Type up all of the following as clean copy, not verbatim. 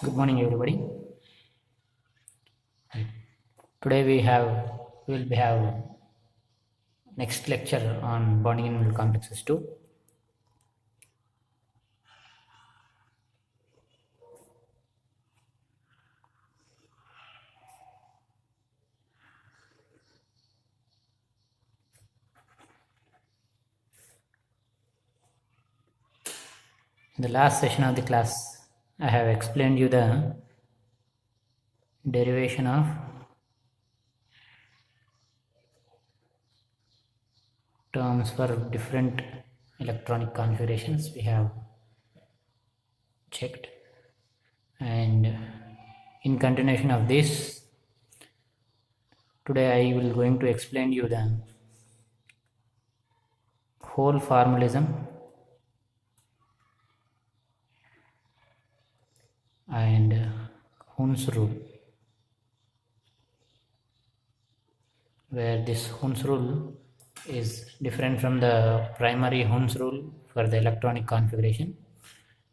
Good morning, everybody. Today we will have next lecture on bonding in middle complexes 2. In the last session of the class, I have explained you the derivation of terms for different electronic configurations. We have checked, and in continuation of this, today I will going to explain you the whole formalism and Hund's rule, where this Hund's rule is different from the primary Hund's rule for the electronic configuration.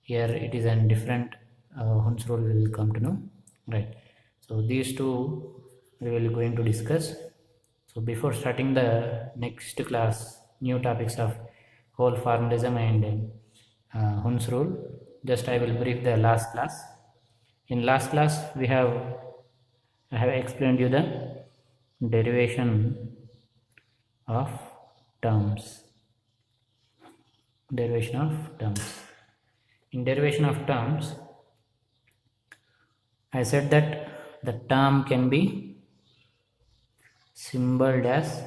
Here it is a different Hund's rule we will come to know, right? So these two we will going to discuss. So before starting the next class, new topics of whole formalism and Hund's rule, just I will brief the last class. In last class I have explained you the derivation of terms. Derivation of terms. In derivation of terms, I said that the term can be symboled as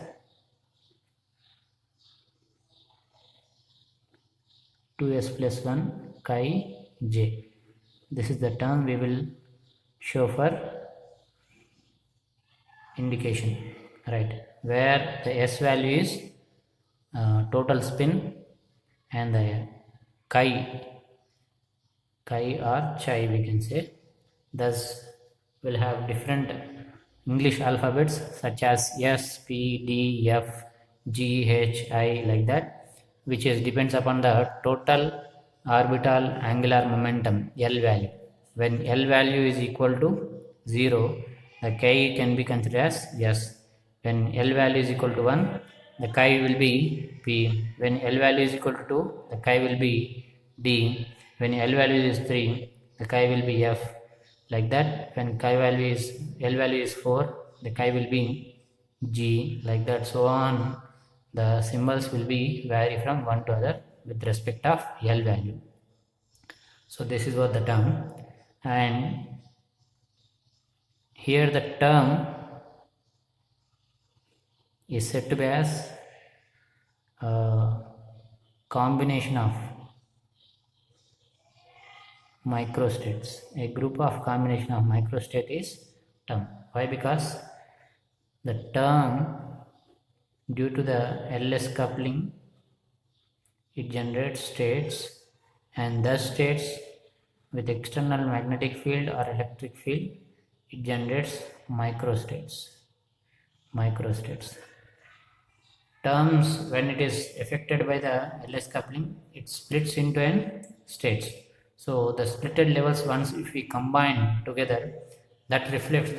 two s plus 1 chi j. This is the term we will show for indication, right? Where the s value is total spin and the chi or chi we can say. Thus will have different English alphabets such as S, P, D, F, G, H, I, like that, which is depends upon the total orbital angular momentum L value. When L value is equal to 0, the chi can be considered as S. When L value is equal to 1, the chi will be P. When L value is equal to 2, the chi will be D. When L value is 3, the chi will be F. Like that, when chi value is L value is 4, the chi will be G. Like that, so on. The symbols will be vary from one to other with respect of L value. So this is what the term, and here the term is said to be as a combination of microstates. A group of combination of microstate is term. Why? Because the term, due to the LS coupling, it generates states, and thus states with external magnetic field or electric field, it generates microstates. Terms, when it is affected by the LS coupling, it splits into n states. So the splitted levels, once if we combine together, that reflects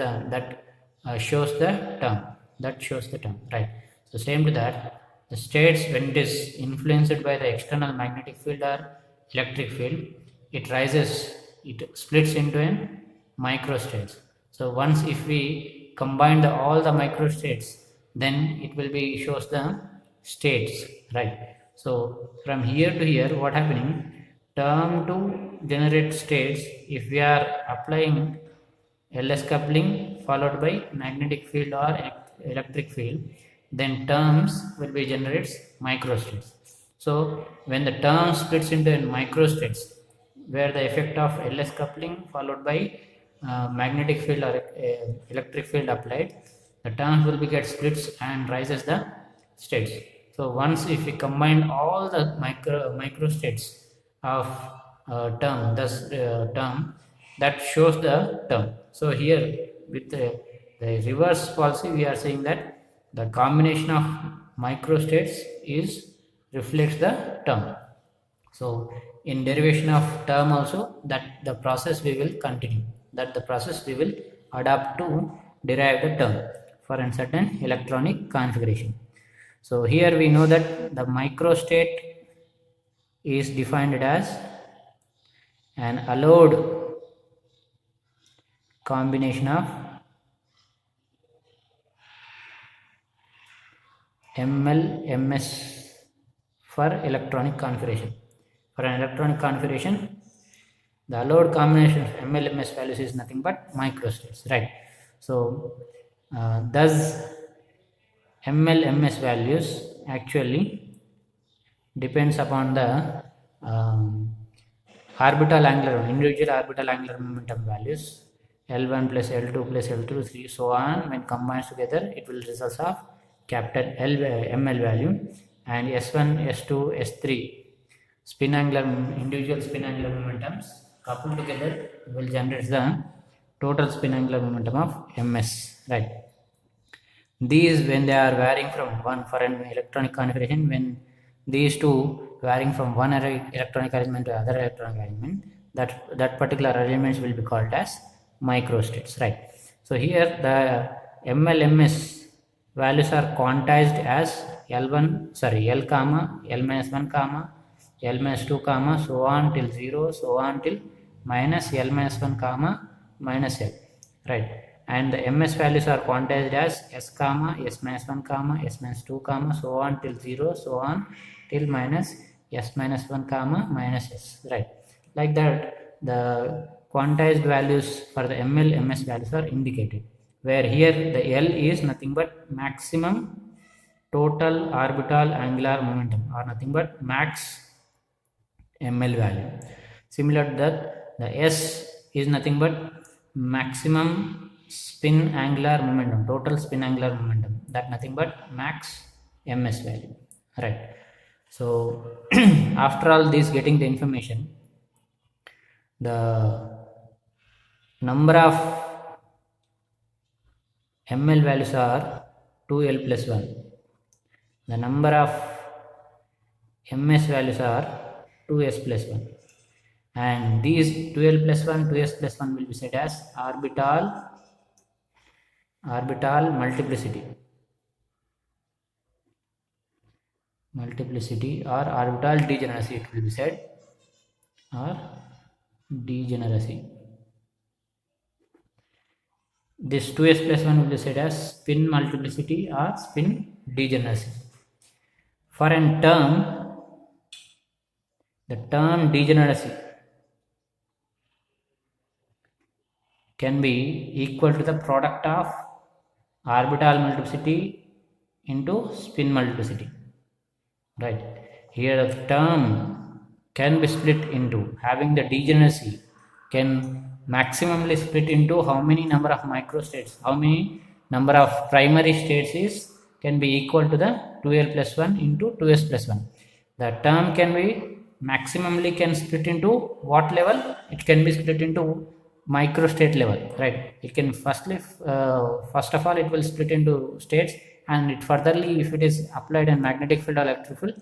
shows the term, right? So same to that, the states, when it is influenced by the external magnetic field or electric field, it splits into n microstates. So once if we combine all the microstates, then it will be shows the states, right? So from here to here, what happening, term to generate states, if we are applying LS coupling followed by magnetic field or electric field, then terms will be generates microstates. So when the term splits into microstates, where the effect of LS coupling followed by magnetic field or electric field applied, the terms will be get splits and rises the states. So once if we combine all the microstates of term, thus term that shows the term. So here with the reverse policy, we are saying that the combination of microstates is reflects the term. So in derivation of term also, that the process we will continue, that the process we will adapt to derive the term for a certain electronic configuration. So here we know that the microstate is defined as an allowed combination of ML/MS for electronic configuration. For an electronic configuration, the allowed combination of ML/MS values is nothing but microstates, right? So, thus ML/MS values actually depends upon the orbital angular, individual orbital angular momentum values L1 plus L2 plus L2 3 so on. When combined together, it will result of capital L ML value, and S1, S2, S3 spin angular, individual spin angular momentums coupled together will generate the total spin angular momentum of MS, right? These, when they are varying from one for an electronic configuration, when these two varying from one electronic arrangement to other electronic arrangement, that particular arrangements will be called as microstates, right? So here the ML/MS values are quantized as L comma, L minus 1 comma, L minus 2 comma, so on till 0, so on till minus L minus 1 comma minus L, right? And the MS values are quantized as S comma, S minus 1 comma, S minus 2 comma, so on till 0, so on till minus S minus 1 comma minus S, right? Like that, the quantized values for the ML/MS values are indicated, where here the L is nothing but maximum total orbital angular momentum, or nothing but max ML value. Similar to that, the S is nothing but maximum spin angular momentum, total spin angular momentum, that nothing but max MS value, right? So after all this getting the information, the number of ML values are 2L plus 1. The number of MS values are 2S plus 1. And these 2L plus 1, 2S plus 1 will be said as orbital multiplicity or orbital degeneracy, it will be said, or degeneracy. This 2S plus 1 will be said as spin multiplicity or spin degeneracy. For a term, the term degeneracy can be equal to the product of orbital multiplicity into spin multiplicity, right? Here the term can be split into, having the degeneracy can maximally split into how many number of microstates, how many number of primary states is can be equal to the 2L plus 1 into 2S plus 1. The term can be maximally can split into what level? It can be split into microstate level, right? It can first of all it will split into states, and it furtherly, if it is applied in magnetic field or electric field,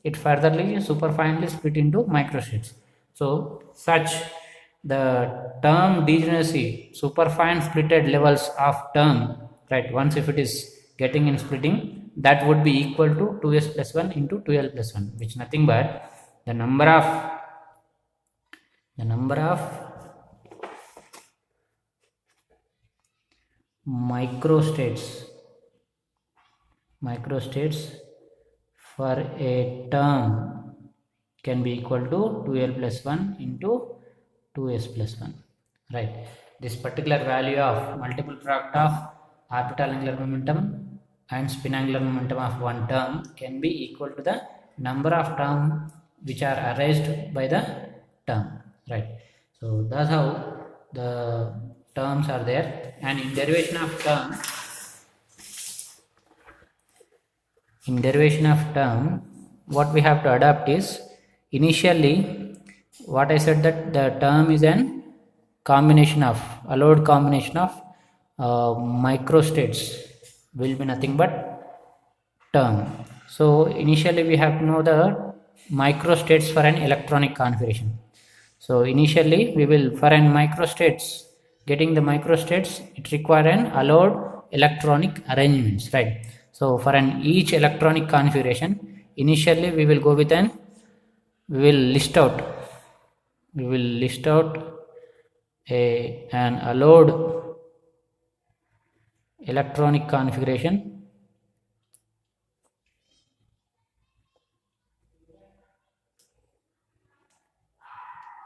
it furtherly superfinely split into microstates. So such the term degeneracy, superfine splitted levels of term, right? Once if it is getting in splitting, that would be equal to 2S plus 1 into 2L plus 1, which nothing but the number of microstates for a term can be equal to 2L plus 1 into 2S plus 1, right? This particular value of multiple product of orbital angular momentum and spin angular momentum of one term can be equal to the number of terms which are erased by the term, right? So that's how the terms are there. And in derivation of term, what we have to adapt is, initially what I said, that the term is an combination of allowed combination of microstates will be nothing but term. So initially we have to know the microstates for an electronic configuration. So initially we will, for an microstates, getting the microstates, it require an allowed electronic arrangements, right? So for an each electronic configuration, initially we will go with an, we will list out, we will list out an allowed electronic configuration,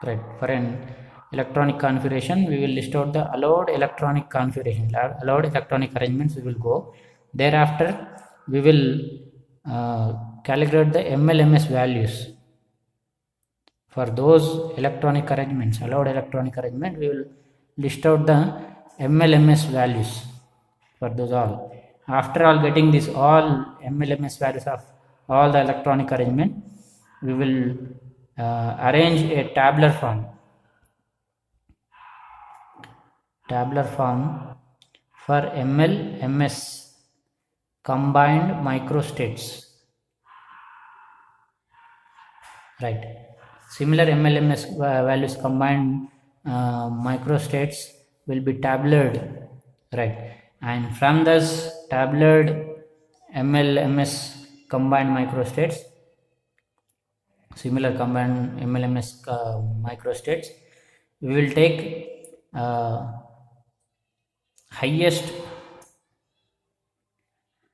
right? For an electronic configuration, we will list out the allowed electronic configuration, allowed electronic arrangements we will go. Thereafter, we will calculate the MLMS values. For those electronic arrangements, allowed electronic arrangement, we will list out the MLMS values for those all. After all getting this all MLMS values of all the electronic arrangement, we will arrange a tabular form for MLMS combined microstates, right? Similar MLMS values combined microstates will be tabulated, right? And from this tabulated MLMS combined microstates, similar combined MLMS microstates, we will take highest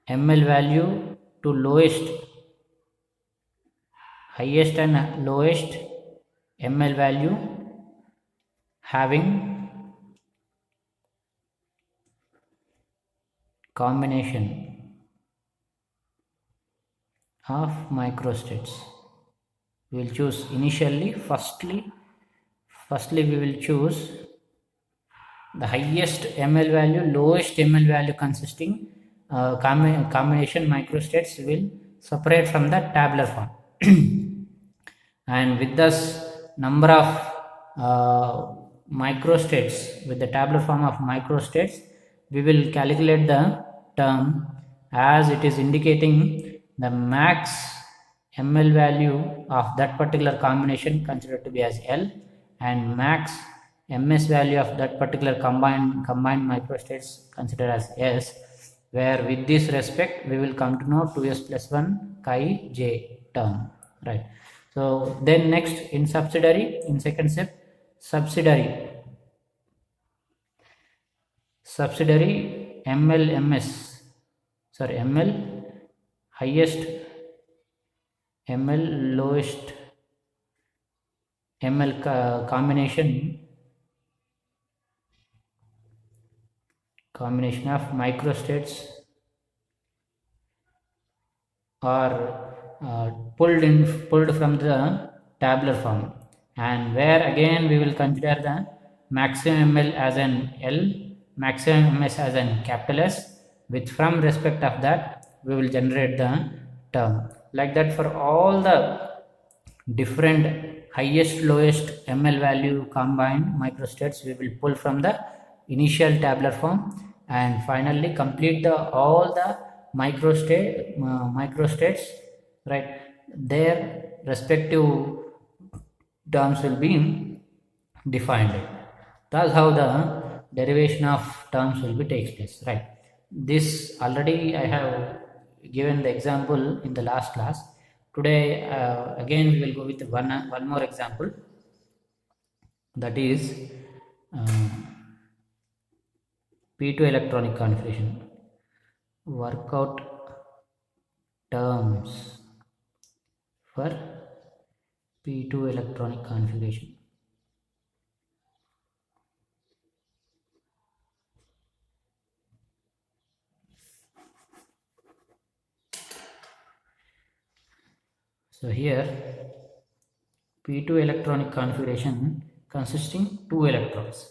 ML value to highest and lowest ML value having combination of microstates. We will choose initially, firstly we will choose the highest ML value, lowest ML value consisting combination microstates will separate from the tabular form. And with this number of microstates, with the tabular form of microstates, we will calculate the term as it is indicating the max ML value of that particular combination considered to be as L, and max MS value of that particular combined microstates considered as S, where with this respect we will come to know 2s plus 1 chi j term, right? So then next in second step, subsidiary MLMS, sorry, ML highest, ML lowest ML combination of microstates are pulled from the tabular form, and where again we will consider the maximum ML as an L, maximum MS as an capital S, with from respect of that we will generate the term. Like that for all the different highest lowest ML value combined microstates, we will pull from the initial tabular form, and finally complete the all the microstates, right? Their respective terms will be defined. That's how the derivation of terms will be takes place, right? This already I have given the example in the last class. Today again we will go with one more example, that is P2 electronic configuration. Work out terms for P2 electronic configuration. So here P2 electronic configuration consisting 2 electrons,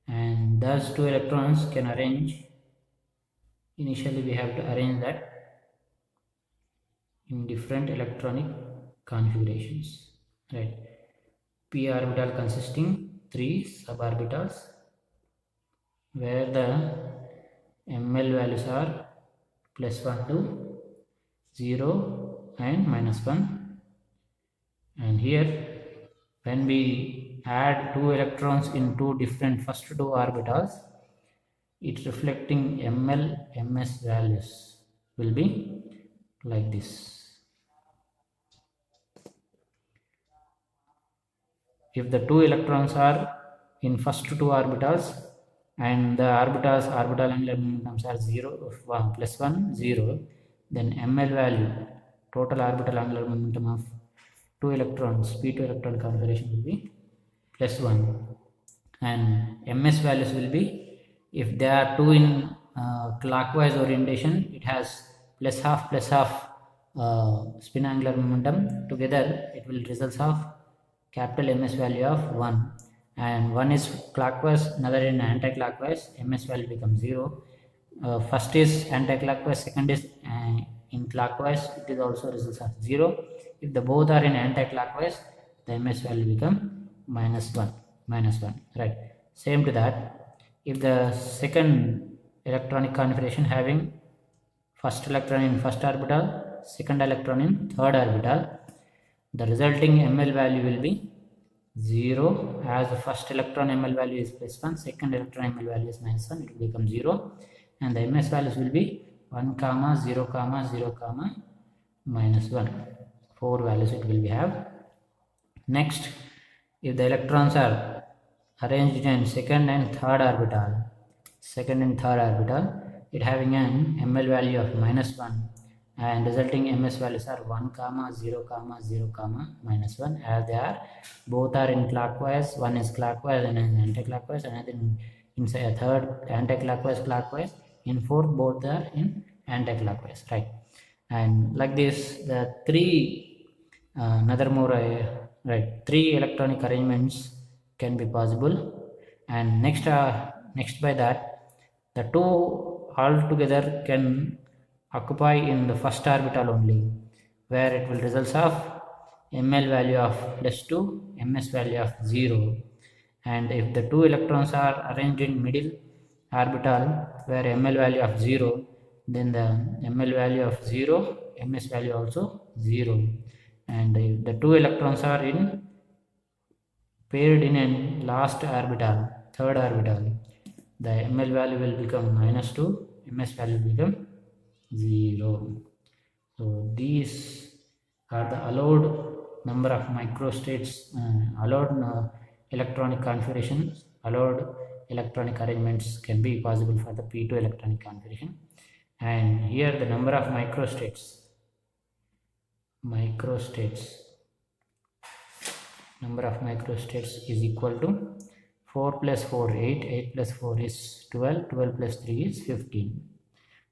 and those 2 electrons can arrange, initially we have to arrange that in different electronic configurations, right? P orbital consisting 3 suborbitals, where the ML values are plus 1 to 0 and minus 1, And here, when we add two electrons in two different first two orbitals, it's reflecting ml ms values will be like this. If the two electrons are in first two orbitals and the orbital angular momentums are 0 plus 1 0, then ml value, total orbital angular momentum of two electrons, p2 electron configuration, will be plus 1, and ms values will be, if they are two in clockwise orientation, it has plus half spin angular momentum. Together it will result of capital ms value of 1, and one is clockwise, another in anti-clockwise, ms value becomes 0. First is anti-clockwise, second is in clockwise, it is also results of 0. If the both are in anti-clockwise, the ms value become -1, right? Same to that, if the second electronic configuration having first electron in first orbital, second electron in third orbital, the resulting ml value will be 0, as the first electron ml value is plus 1, second electron ml value is -1, it will become 0, and the ms values will be 1 comma 0 comma 0 comma -1. 4 values it will be have. Next, if the electrons are arranged in second and third orbital, it having an ml value of -1, and resulting ms values are 1 comma 0 comma 0 comma -1, as they are both are in clockwise, one is clockwise and anti-clockwise, another in third clockwise, in fourth both are in anti-clockwise, right? And like this, the three another more right, three electronic arrangements can be possible. And next by that, the two all together can occupy in the first orbital only, where it will result of ml value of +2, ms value of 0. And if the two electrons are arranged in middle orbital where ml value of 0, then the ml value of 0, ms value also 0. And if the two electrons are in paired in an last orbital, third orbital, the ml value will become -2, ms value will become 0. So these are the allowed number of microstates, allowed electronic configurations, allowed electronic arrangements can be possible for the p2 electronic configuration. And here the number of microstates number of microstates is equal to 4 plus 4 8, 8 plus 4 is 12, 12 plus 3 is 15,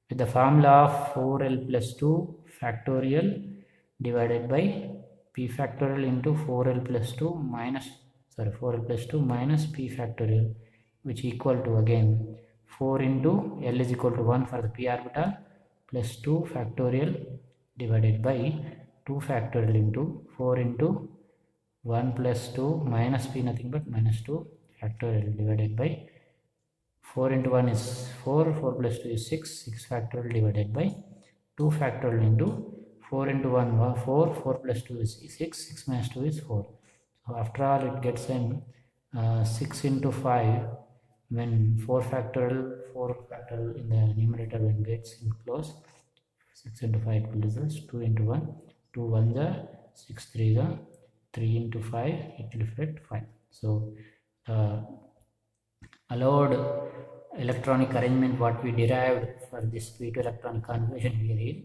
with the formula of 4l plus 2 factorial divided by p factorial into 4l plus 2 minus 4l plus 2 minus p factorial, which equal to again 4 into l is equal to 1 for the p orbital plus 2 factorial divided by 2 factorial into 4 into 1 plus 2 minus p, nothing but -2 factorial divided by 4 into 1 is 4, 4 plus 2 is 6, 6 factorial divided by 2 factorial into 4 into 1 4, 4 plus 2 is 6, 6 minus 2 is 4. So after all it gets in 6 into 5, when 4 factorial in the numerator, when gets in close, 6 into 5 it will result 2 into 1, 2 1 the 6 3 the 3 into 5, it will reflect 5. So allowed electronic arrangement what we derived for this p2 electronic configuration here is,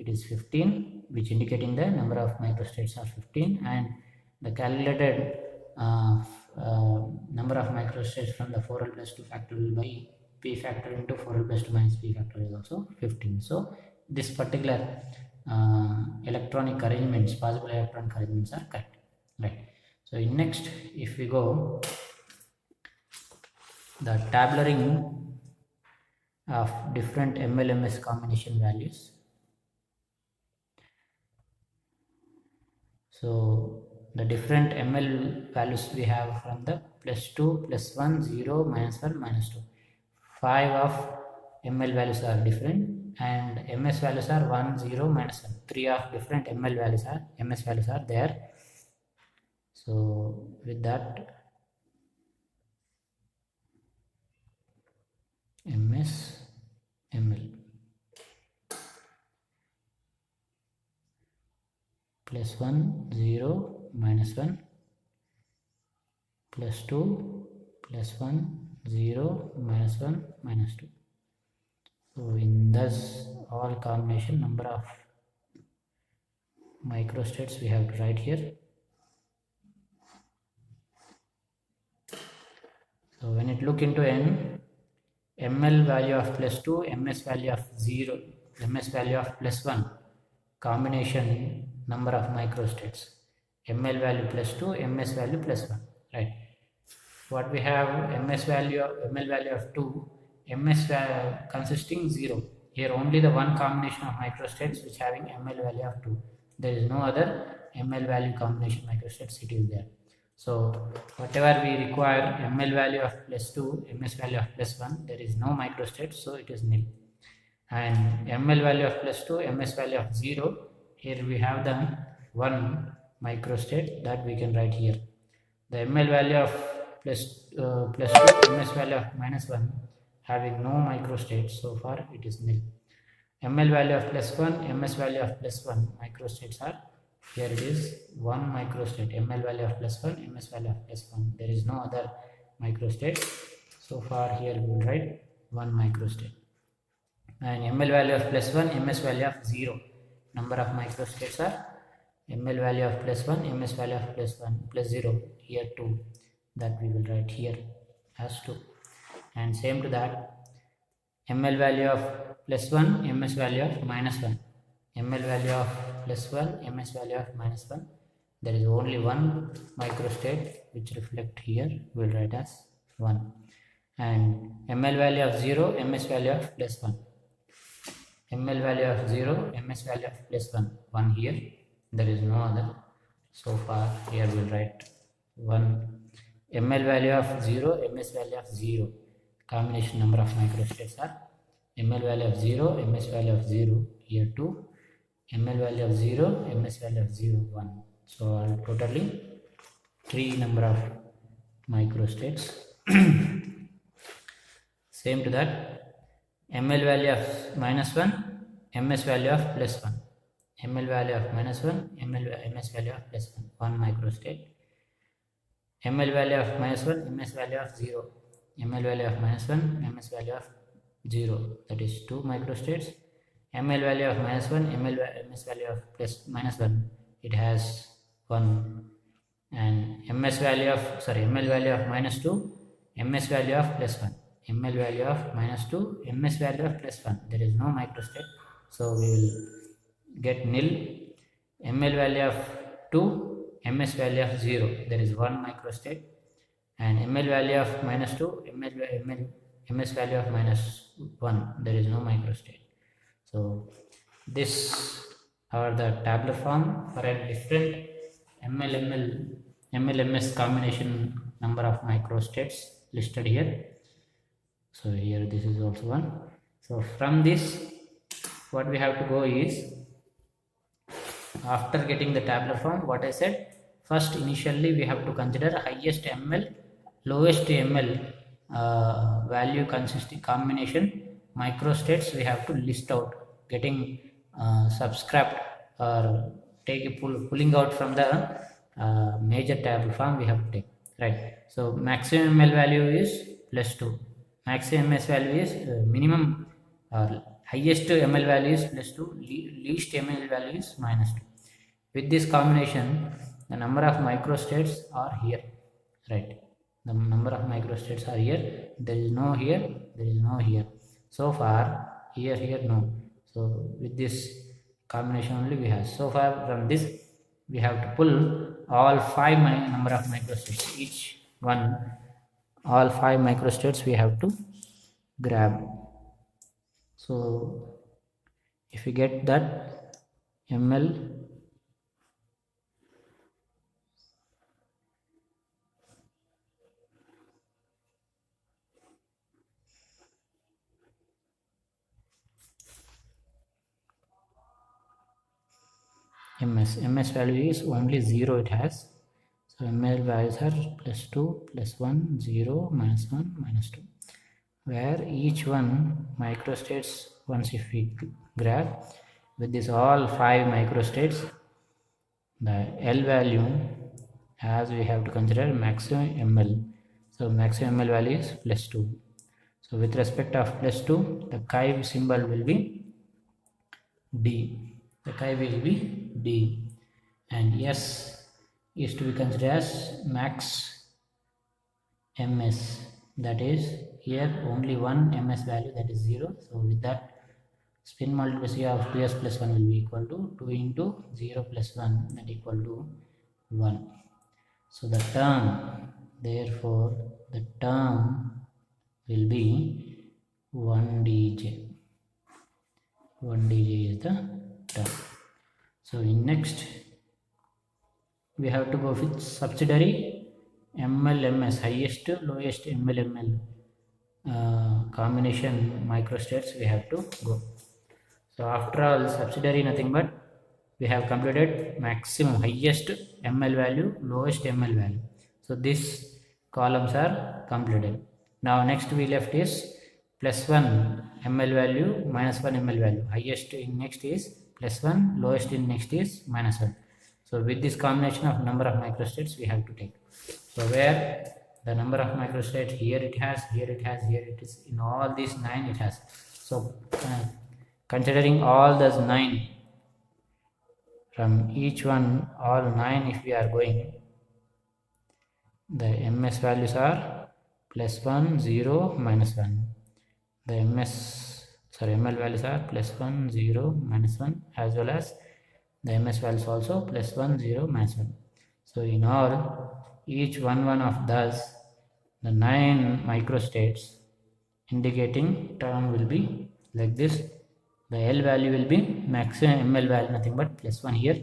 it is 15, which indicating the number of microstates are 15, and the calculated number of microstates from the 4l plus 2 factorial by p factorial into 4l plus 2 minus p factorial is also 15. So this particular electronic arrangements, possible electronic arrangements are correct, right? So in next, if we go the tabulating of different ml/ms combination values. So the different ml values we have from the +2, +1, 0, -1, -2. 5 of ml values are different, and ms values are 1, 0, -1. 3 of different ms values are there. So with that, ms ml plus 1 0 minus 1 plus 2 plus 1 0 minus 1 minus 2. So in this all combination number of microstates we have to write here. So when it look into n, ml value of plus 2, ms value of 0, ms value of plus 1, combination number of microstates, ml value plus 2, ms value plus 1, right? What we have, ms value of ml value of 2, ms consisting 0. Here only the one combination of microstates which having ml value of 2. There is no other ml value combination microstates, it is there. So whatever we require ml value of plus 2, ms value of plus 1, there is no microstate, so it is nil. And ml value of plus 2, ms value of 0, here we have the one microstate that we can write here. The ml value of plus 2, ms value of minus 1 having no microstate, so far it is nil. ml value of plus 1, ms value of plus 1 microstates are, here it is 1 microstate, ml value of plus 1, ms value of plus 1, there is no other microstate, so far here we will write 1 microstate. And ml value of plus 1, ms value of 0, number of microstates are ml value of plus 1, ms value of plus 1 plus 0, here 2, that we will write here as 2. And same to that, ml value of plus 1, ms value of minus 1, ml value of plus 1, ms value of minus 1, there is only one microstate which reflect here, we will write as 1. And ml value of 0, ms value of plus 1, ml value of 0, ms value of plus 1, 1 here, there is no other, so far here we will write 1. ml value of 0, ms value of 0, combination number of microstates are ml value of 0, ms value of 0, here 2, ml value of 0, ms value of 0, 1. So totally 3 number of microstates. Same to that, ml value of minus 1, ms value of plus 1, ml value of minus 1, ms value of plus 1, 1 microstate. ml value of minus 1, ms value of 0, ml value of minus 1, ms value of 0, that is 2 microstates. ml value of minus 1, ms value of plus minus 1, it has 1. And ml value of minus 2, ms value of plus 1, ml value of minus 2, ms value of plus 1, there is no microstate, so we will get nil. ml value of 2, ms value of 0, there is 1 microstate. And ml value of minus 2, ms value of minus 1, there is no microstate. So this are the tabular form for a different ML-MS combination number of microstates listed here. So here this is also one. So from this, what we have to go is, after getting the tabular form, what I said, first initially we have to consider highest ML, lowest ML value consisting combination microstates we have to list out, getting subscribed or pulling out from the major table form we have to take, right? So maximum ML value is plus 2, maximum MS value is minimum or highest ML value is plus 2, least ML value is minus 2. With this combination, the number of microstates are here, right? The number of microstates are here, there is no here, there is no here, so far here no. So with this combination only we have, so far from this we have to pull all 5 number of microstates, each one, all 5 microstates we have to grab. So if we get that ML MS value is only 0 it has, So ml values are plus 2, plus 1, 0, minus 1, minus 2. Where each one microstates, once if we grab with this all 5 microstates, the L value, as we have to consider maximum ml. So maximum ml value is plus 2. So with respect of plus 2, the chi symbol will be D. The chi will be D. And S is to be considered as max ms, that is here only one ms value, that is 0. So with that, spin multiplicity of 2s plus 1 will be equal to 2 into 0 plus 1, that equal to 1. So the term, therefore the term will be 1dj. 1dj is the term. So in next we have to go with subsidiary MLMS, highest lowest MLML combination microstates we have to go. So after all, subsidiary nothing but we have completed maximum highest ML value, lowest ML value. So these columns are completed. Now next we left is plus 1 ML value, minus 1 ML value. Highest in next is plus 1, lowest in next is minus 1. So with this combination of number of microstates we have to take. So where the number of microstates, here it has, here it has, here it is, in all these 9 it has. So considering all those 9, from each one, all 9 if we are going, the ms values are plus 1, 0, minus 1. The ml values are plus 1, 0, minus 1, as well as the ms values also plus 1, 0, minus 1. So in all, each one of those, the 9 microstates indicating term will be like this. The L value will be maximum ML value, nothing but plus 1 here.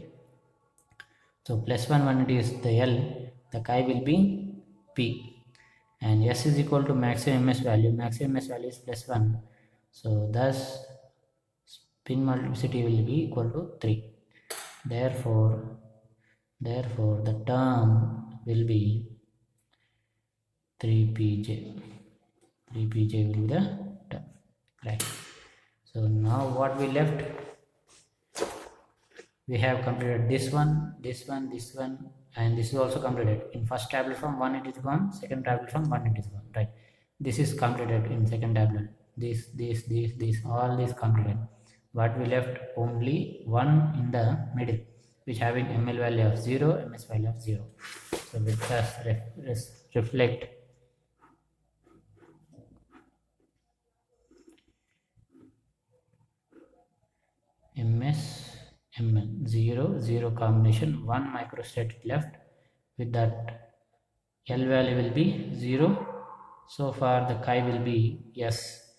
So plus 1 when it is the L, the chi will be P. And S is equal to maximum MS value. Maximum MS value is plus 1. So thus spin multiplicity will be equal to 3. Therefore the term will be 3pj. 3pj will be the term. Right. So now what we left, we have completed this one, this one, this one, and this is also completed. In first tabular form 1 it is gone, second tabular form 1 it is gone, right? This is completed in second tabular. This, all this completed. What we left, only one in the middle, which having ML value of 0, MS value of 0. So which does reflect MS ML 0, 0 combination, 1 microstate left. With that, L value will be 0. So far the chi will be S,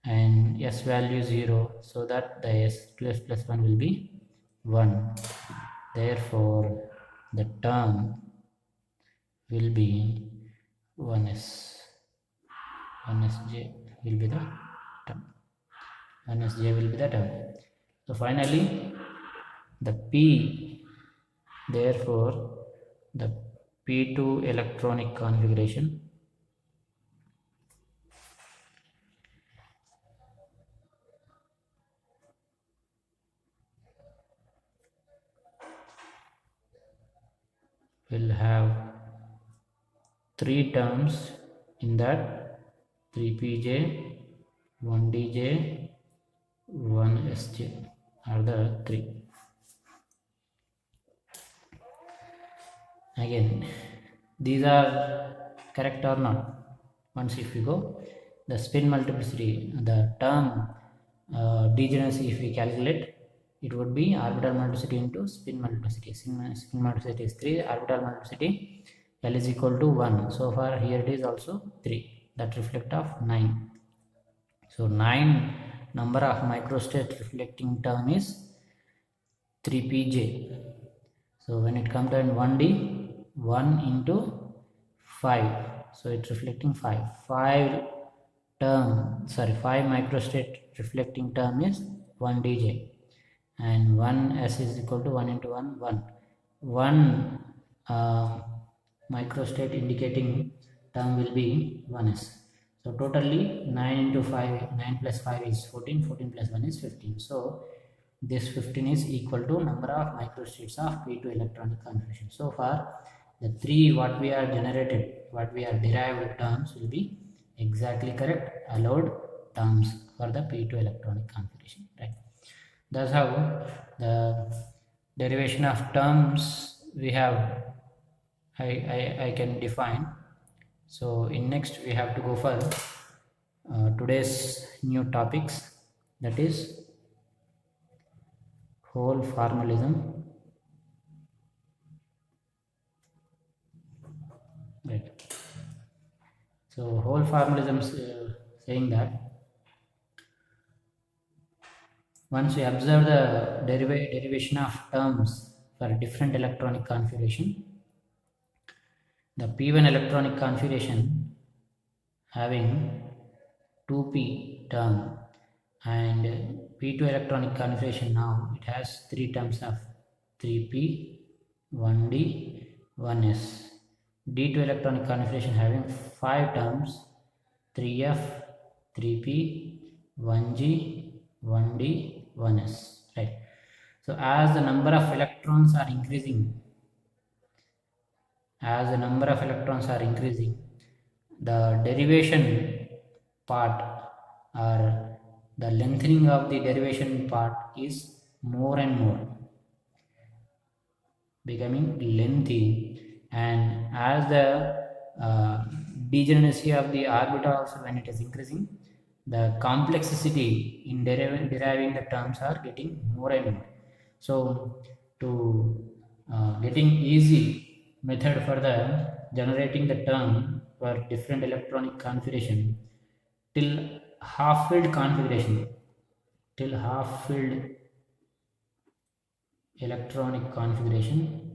and S value 0, so that the S 2S plus 1 will be 1. Therefore the term will be 1S. 1SJ will be the term. 1SJ will be the term. So finally the P, therefore the P2 electronic configuration will have 3 terms in that, 3pj, 1dj, 1sj are the 3. Again, these are correct or not? Once if we go, the spin multiplicity, the term degeneracy, if we calculate, it would be orbital multiplicity into spin multiplicity. Spin multiplicity is 3, orbital multiplicity L is equal to 1. So far here it is also 3, that reflect of 9. So 9 number of microstate reflecting term is 3pj. So when it comes to 1D, 1 into 5, so it's reflecting 5. 5 microstate reflecting term is 1dj, and 1s is equal to 1 into 1, 1. 1 microstate indicating term will be 1s. So totally 9 into 5, 9 plus 5 is 14, 14 plus 1 is 15. So this 15 is equal to number of microstates of P2 electronic configuration. So far the three what we are generated, what we are derived terms will be exactly correct allowed terms for the P2 electronic configuration, right? That's how the derivation of terms we have I can define. So in next we have to go for today's new topics, that is whole formalism, right? So whole formalism saying that once we observe the derivation of terms for different electronic configuration, the P1 electronic configuration having 2p term and P2 electronic configuration, now it has three terms of 3p, 1d, 1s. D2 electronic configuration having 5 terms, 3f, 3p, 1g, 1d, 1s, right? So as the number of electrons are increasing, the derivation part or the lengthening of the derivation part is more and more becoming lengthy, and as the degeneracy of the orbital also when it is increasing, the complexity in deriving the terms are getting more and more. So to getting easy method for the generating the term for different electronic configuration till half filled configuration, till half filled electronic configuration,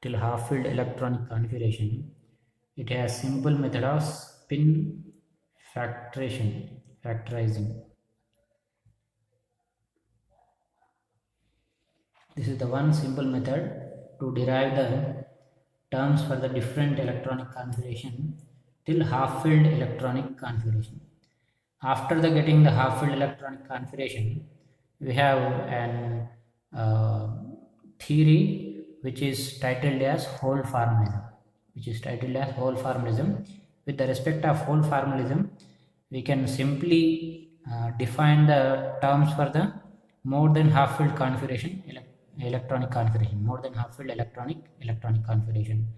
till half-filled electronic configuration, it has simple method of spin factorizing. This is the one simple method to derive the terms for the different electronic configuration till half-filled electronic configuration. After the getting the half-filled electronic configuration, we have an theory which is titled as whole formalism. With the respect of whole formalism, we can simply define the terms for the more than half-filled configuration, electronic configuration, more than half-filled electronic configuration.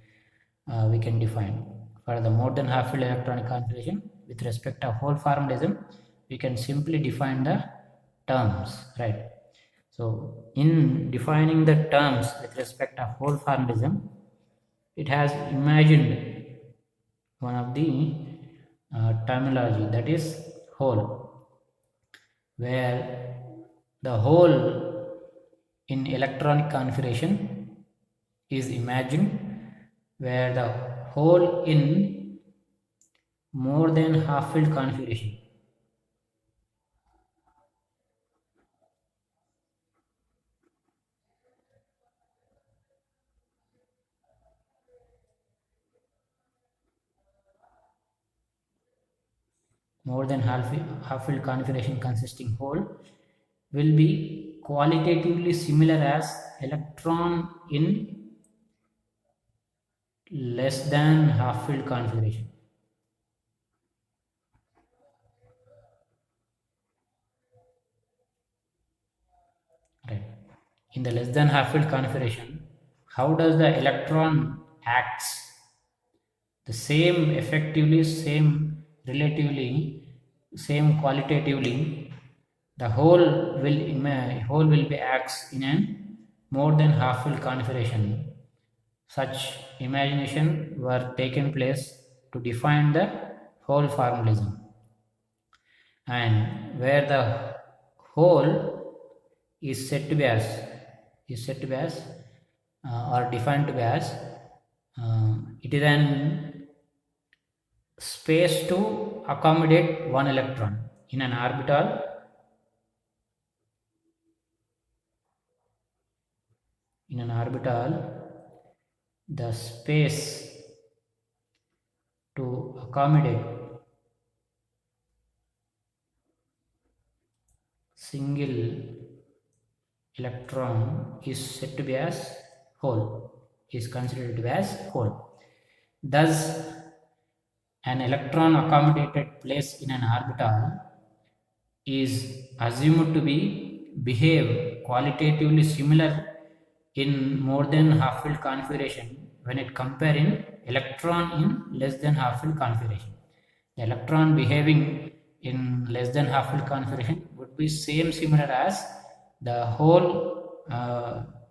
We can define for the more than half-filled electronic configuration with respect of whole formalism, we can simply define the terms, right? So in defining the terms with respect of whole formalism, it has imagined one of the terminology, that is whole, where the whole in electronic configuration is imagined, where the whole in more than half-filled configuration, more than half-filled configuration consisting whole will be qualitatively similar as electron in less than half-filled configuration. Right. In the less than half-filled configuration, how does the electron acts? The same effectively, same relatively, same qualitatively, the whole will be acts in an more than half-filled configuration. Such imagination were taken place to define the whole formalism, and where the whole is said to be as or defined to be as it is an space to accommodate one electron in an orbital in an orbital, the space to accommodate single electron is said to be as hole, is considered to be as hole. Thus, an electron accommodated place in an orbital is assumed to be behave qualitatively similar in more than half-filled configuration when it compare in electron in less than half-filled configuration. The electron behaving in less than half-filled configuration would be similar as the hole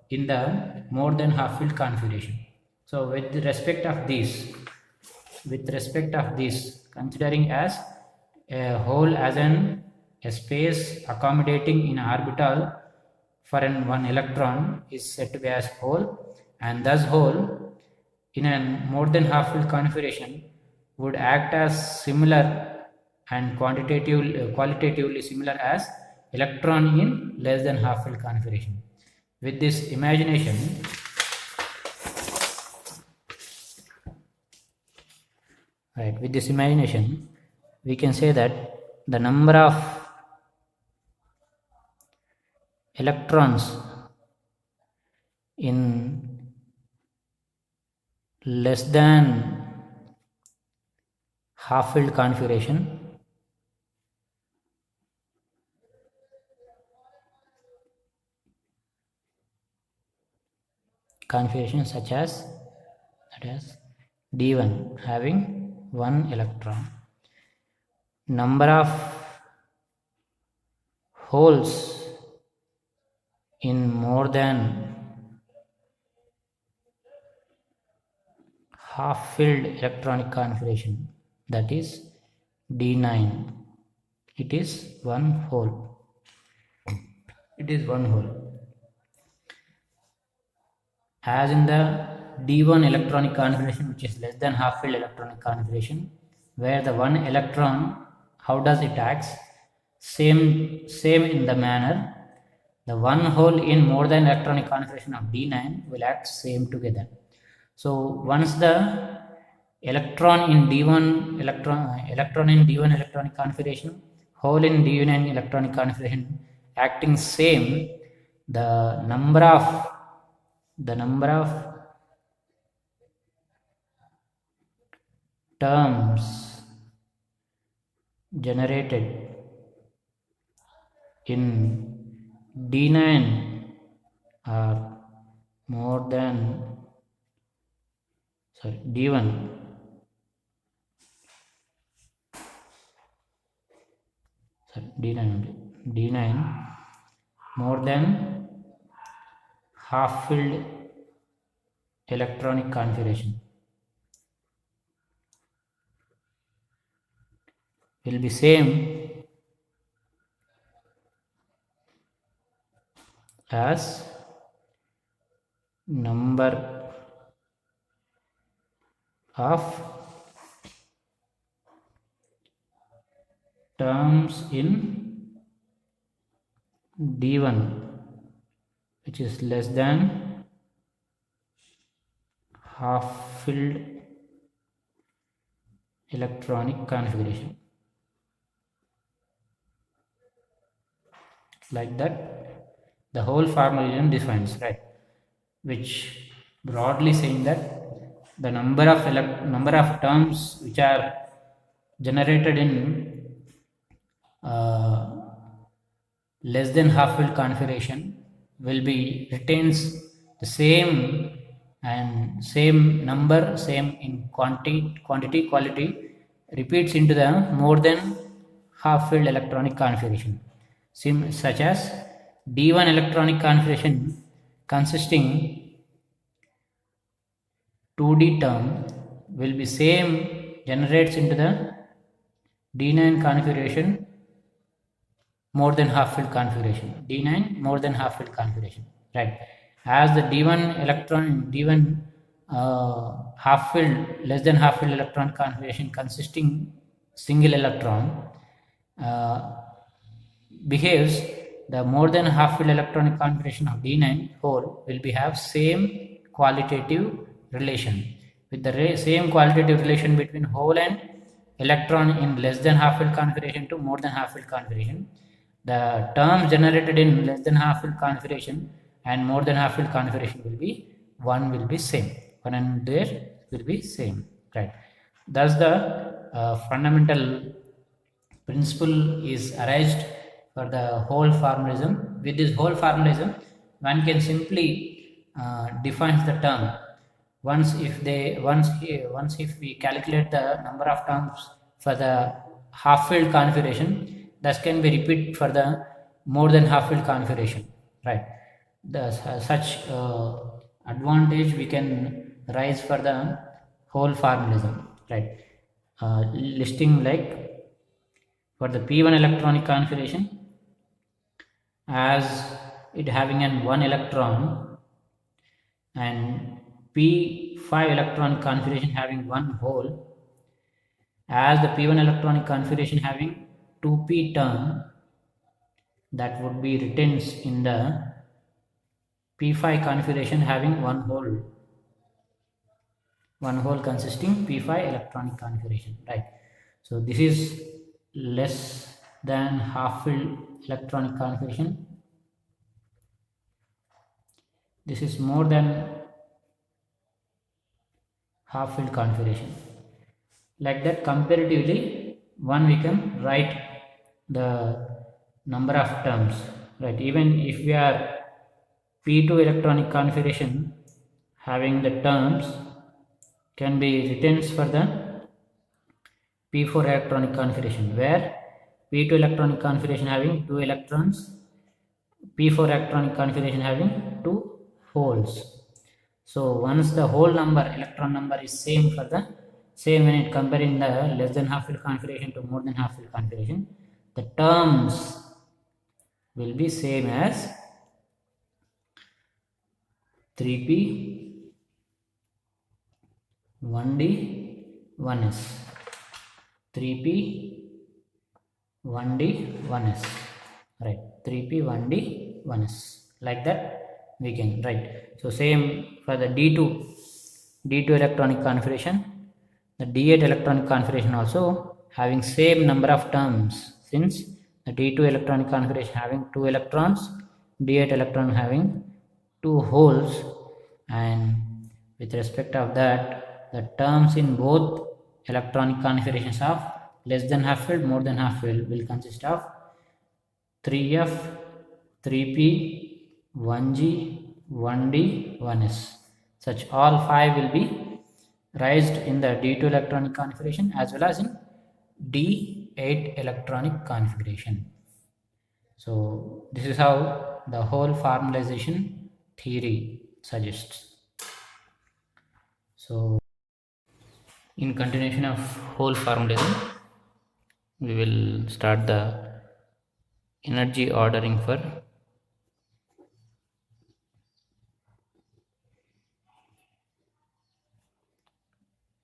in the more than half-filled configuration. So with respect of this, considering as a hole as a space accommodating in orbital for one electron is said to be as hole, and thus hole in a more than half-filled configuration would act as similar and qualitatively similar as electron in less than half-filled configuration. With this imagination, we can say that the number of electrons in less than half-filled configuration such as D1 having 1 electron. Number of holes in more than half-filled electronic configuration, that is D9. It is one hole. As in the D1 electronic configuration, which is less than half-filled electronic configuration, where the one electron, how does it acts? Same in the manner, the one hole in more than electronic configuration of D9 will act same together. So once the electron in D1 electronic configuration, hole in D9 electronic configuration acting same, the number of terms generated in D9 are more than D1 D9 more than half-filled electronic configuration will be same as number of terms in D1 which is less than half-filled electronic configuration. Like that, the whole formalism defines, right? Which broadly saying that the number of terms which are generated in less than half-filled configuration will be retains the same and same number, same in quantity, quality, repeats into the more than half-filled electronic configuration. Such as D1 electronic configuration consisting 2D term will be same generates into the D9 configuration more than half-filled configuration. D9 more than half-filled configuration, right? As the D1 half-filled, less than half-filled electron configuration consisting single electron behaves the more than half filled electronic configuration of D9 hole will be have same qualitative relation. With the same qualitative relation between hole and electron in less than half filled configuration to more than half filled configuration, the terms generated in less than half filled configuration and more than half filled configuration will be same. One and there will be same, right? Thus the fundamental principle is arised for the whole formalism. With this whole formalism, one can simply define the term. Once if we calculate the number of terms for the half filled configuration, thus can be repeated for the more than half filled configuration, right? The such advantage we can rise for the whole formalism, right? Listing like for the p1 electronic configuration, as it having an 1 electron, and p5 electronic configuration having 1 hole, as the p1 electronic configuration having 2p term, that would be retains in the p5 configuration having 1 hole consisting p5 electronic configuration, right? So this is less than half filled electronic configuration. This is more than half filled configuration. Like that, comparatively, one we can write the number of terms, right? Even if we are p2 electronic configuration having the terms can be written for the p4 electronic configuration, where p2 electronic configuration having 2 electrons, p4 electronic configuration having 2 holes. So once the whole number, electron number is same for the same when it comparing the less than half filled configuration to more than half filled configuration, the terms will be same as 3p 1d 1s, 3p 1d 1s, right? 3p 1d 1s, like that we can write. So same for the d2 electronic configuration, the d8 electronic configuration also having same number of terms, since the d2 electronic configuration having 2 electrons, d8 electron having 2 holes, and with respect of that, the terms in both electronic configurations of less than half filled, more than half filled will consist of 3f, 3p, 1g, 1d, 1s. Such all 5 will be raised in the d2 electronic configuration as well as in d8 electronic configuration. So this is how the whole formalization theory suggests. So in continuation of whole formalism, we will start the energy ordering for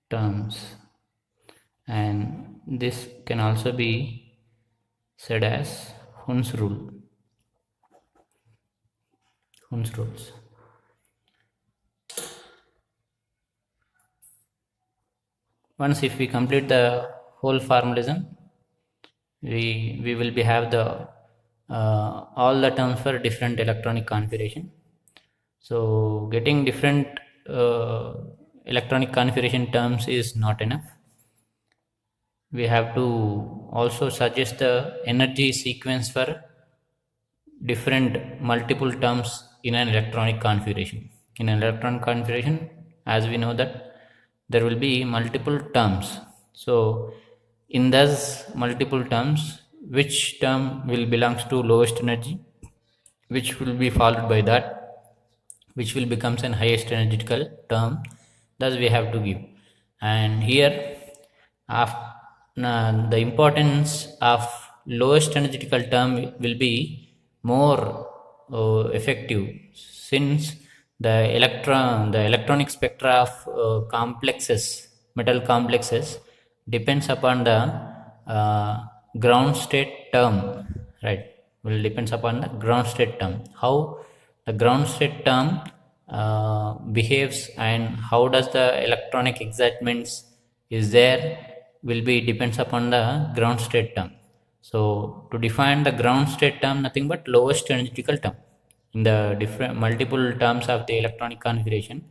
terms, and this can also be said as Hund's rule. Hund's rules. Once if we complete the whole formalism, we will be have the all the terms for different electronic configuration. So getting different electronic configuration terms is not enough. We have to also suggest the energy sequence for different multiple terms in an electronic configuration. In an electronic configuration, as we know that there will be multiple terms. So in those multiple terms, which term will belongs to lowest energy, which will be followed by that, which will becomes an highest energetical term, thus we have to give. And here the importance of lowest energetical term will be more effective, since the electronic spectra of metal complexes depends upon the ground state term, right? will depends upon the ground state term. How the ground state term behaves and how does the electronic excitements is there will be depends upon the ground state term. So to define the ground state term, nothing but lowest energetical term in the different multiple terms of the electronic configuration,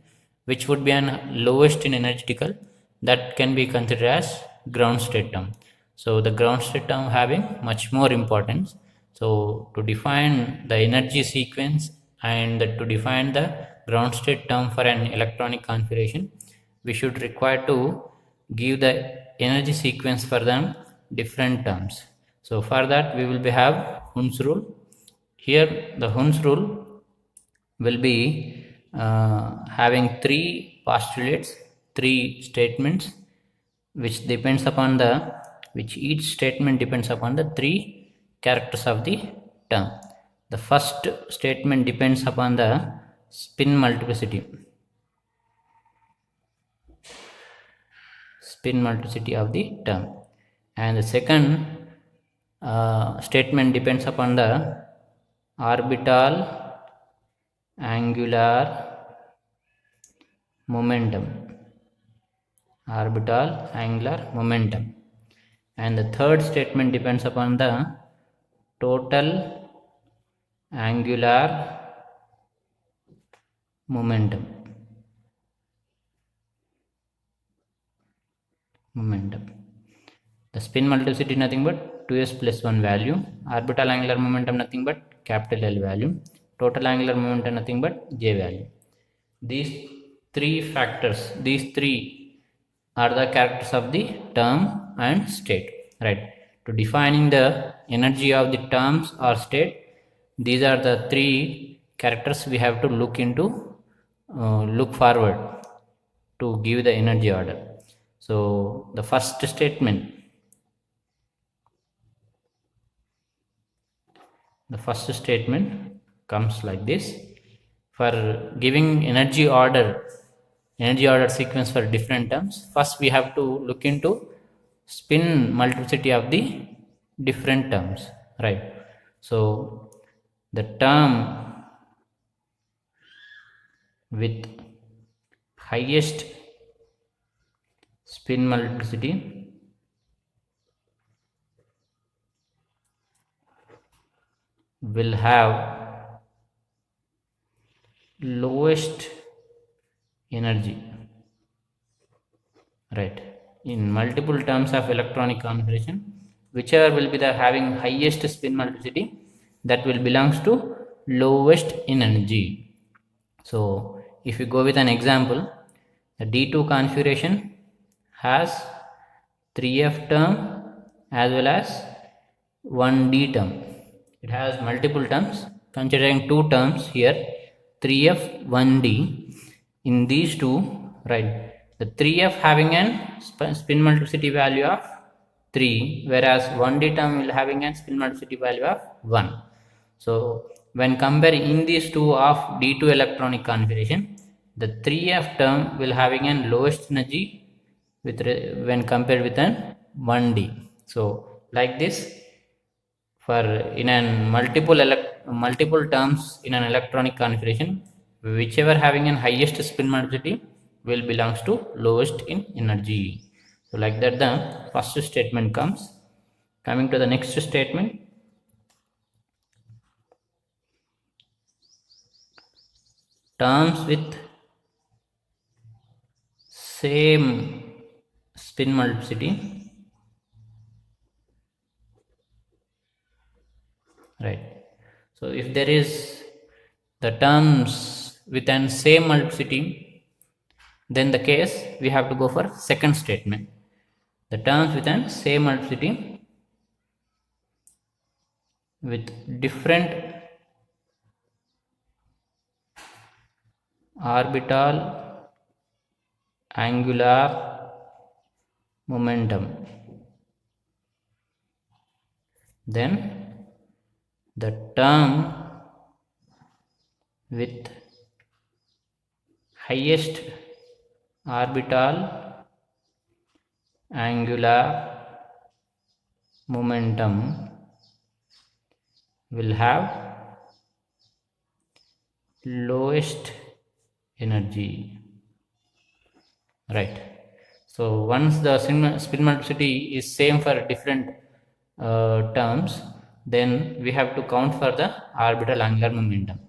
which would be an lowest in energetical, that can be considered as ground state term. So the ground state term having much more importance. So to define the energy sequence and to define the ground state term for an electronic configuration, we should require to give the energy sequence for them different terms. So for that we will be have Hund's rule. Here the Hund's rule will be having three postulates, three statements, which each statement depends upon the three characters of the term. The first statement depends upon the spin multiplicity of the term, and the second statement depends upon the orbital angular momentum, and the third statement depends upon the total angular momentum. The spin multiplicity nothing but 2s plus 1 value, orbital angular momentum nothing but capital L value, total angular momentum nothing but j value. These three are the characters of the term and state, right? To defining the energy of the terms or state, these are the three characters we have to look forward to give the energy order. So the first statement comes like this. For giving energy order sequence for different terms, first we have to look into spin multiplicity of the different terms, right? So the term with highest spin multiplicity will have lowest energy, right? In multiple terms of electronic configuration, whichever will be the having highest spin multiplicity, that will belongs to lowest in energy. So if you go with an example, the D2 configuration has 3f term as well as 1d term. It has multiple terms. Considering two terms here, 3f, 1d. In these two, right, the 3f having an spin multiplicity value of 3, whereas 1d term will having a spin multiplicity value of 1. So when comparing these two of D2 electronic configuration, the 3f term will having an lowest energy when compared with an 1d. So like this, for in an multiple terms in an electronic configuration, whichever having an highest spin multiplicity will belongs to lowest in energy. So like that the first statement comes. Coming to the next statement, terms with same spin multiplicity, right? So if there is the terms with an same multiplicity, then the case we have to go for second statement. The terms with an same multiplicity with different orbital angular momentum, then the term with highest orbital angular momentum will have lowest energy, right? So once the spin multiplicity is same for different terms, then we have to count for the orbital angular momentum,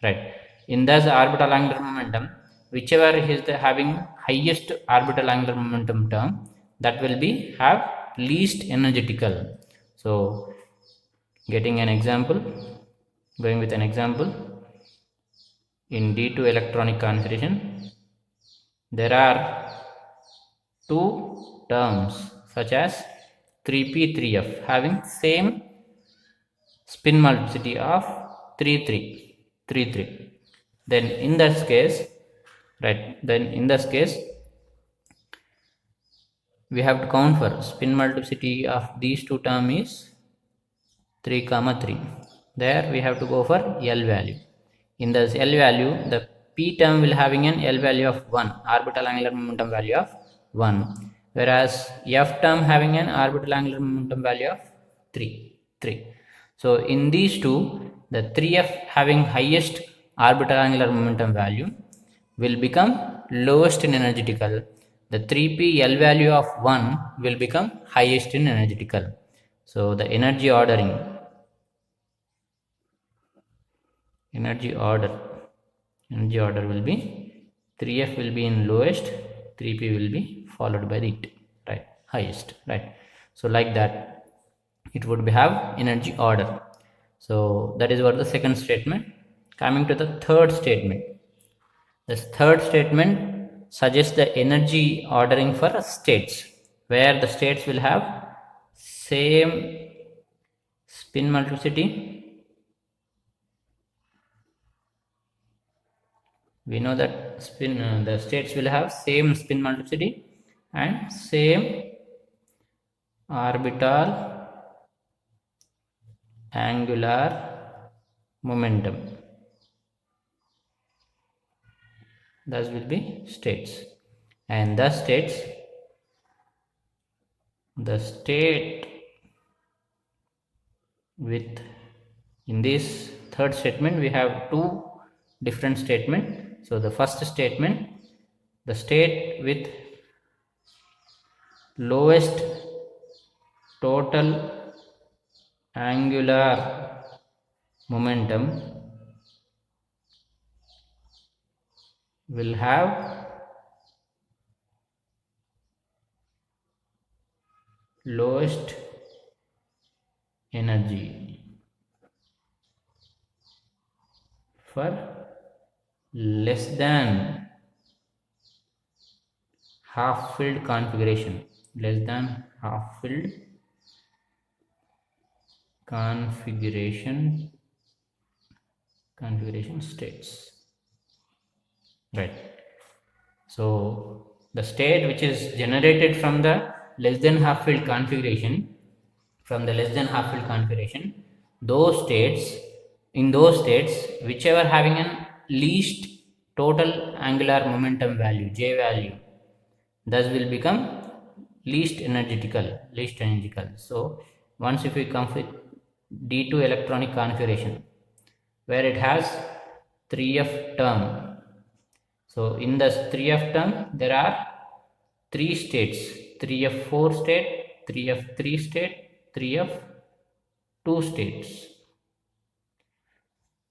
right? In this orbital angular momentum, whichever is the having highest orbital angular momentum term, that will be have least energetical. So getting an example, going with an example, in D2 electronic configuration, there are two terms such as 3p 3f having same spin multiplicity of 3 3 3 3. Then in this case, right, then in this case we have to count for spin multiplicity of these two terms is 3 comma 3. There we have to go for L value. In this L value, the P term will having an L value of 1, orbital angular momentum value of 1, whereas F term having an orbital angular momentum value of 3. So in these two, the 3F having highest orbital angular momentum value will become lowest in energetical. The 3p L value of 1 will become highest in energetical. So the energy ordering, energy order will be 3f will be in lowest, 3p will be followed by it, right, highest, right? So like that it would have energy order. So that is what the second statement. Coming to the third statement, this third statement suggests the energy ordering for states, where the states will have same spin multiplicity. We know that the states will have same spin multiplicity and same orbital angular momentum. Thus will be states, and the state with, in this third statement we have two different statement. So the first statement, the state with lowest total angular momentum will have lowest energy for less than half filled configuration, less than half filled configuration states, right? So the state which is generated from the less than half filled configuration, those states, in those states, whichever having an least total angular momentum value, J value, thus will become least energetical. So once if we come with D2 electronic configuration, where it has 3f term. So in the 3f term there are 3 states: 3f4 state, 3f3 state, 3f2 states.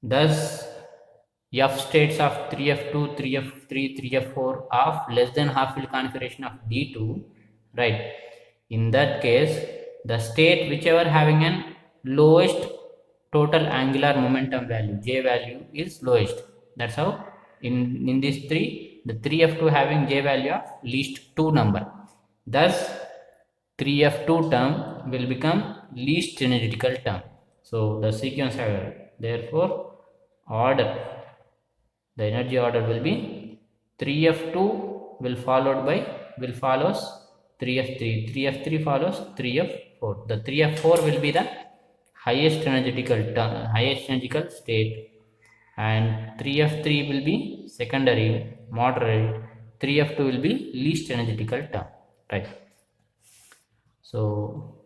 Thus f states of 3f2, 3f3, 3f4 of less than half filled configuration of D2, right? In that case, the state whichever having an lowest total angular momentum value, J value, is lowest. That's how in these three, the 3f2 having J value of least 2 number. Thus 3f2 term will become least energetical term. So the sequence order, therefore order, the energy order will be 3f2 will follows 3f3, 3f3 follows 3f4. The 3f4 will be the highest energetical state, and 3f3 will be secondary, moderate, 3f2 will be least energetical term, right? So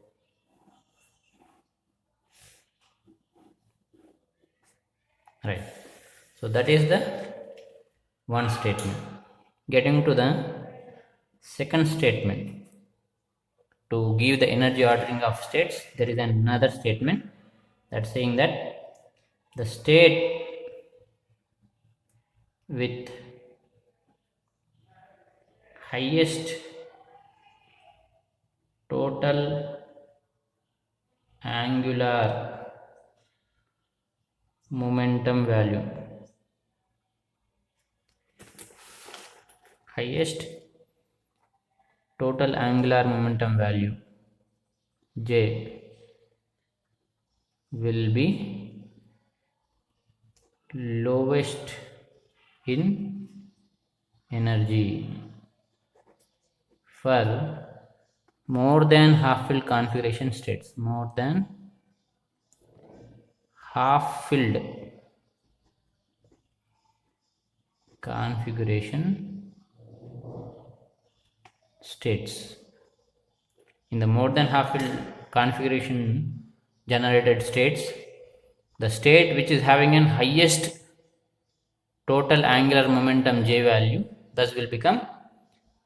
right? So that is the one statement. Getting to the second statement, to give the energy ordering of states, there is another statement that's saying that the state with highest total angular momentum value, highest total angular momentum value J will be lowest in energy for more than half filled configuration states. More than half filled configuration states. In the more than half filled configuration generated states, the state which is having an highest total angular momentum J value thus will become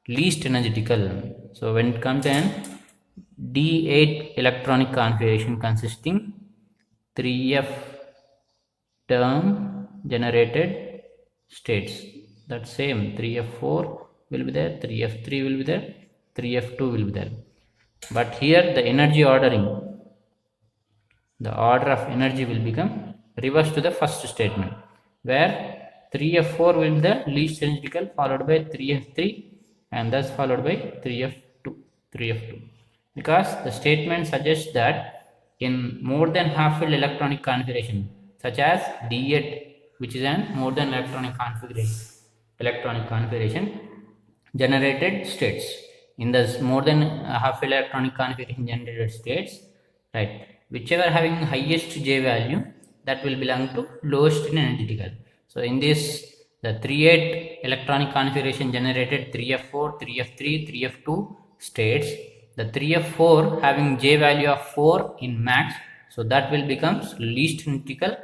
least energetical. So when it comes to an D8 electronic configuration consisting 3f term generated states, that same 3f4 will be there, 3f3 will be there, 3f2 will be there. But here the energy ordering, the order of energy will become reverse to the first statement, where 3f4 will be the least energetical, followed by 3f3, and thus followed by 3f2, because the statement suggests that in more than half filled electronic configuration such as D8, which is an more than electronic configuration generated states, in the more than half filled electronic configuration generated states, right, whichever having highest J value, that will belong to lowest in energetical. So in this, the 3-8 electronic configuration generated 3f4, 3f3, 3f2 states, the 3f4 having J value of 4 in max, so that will become least energetical,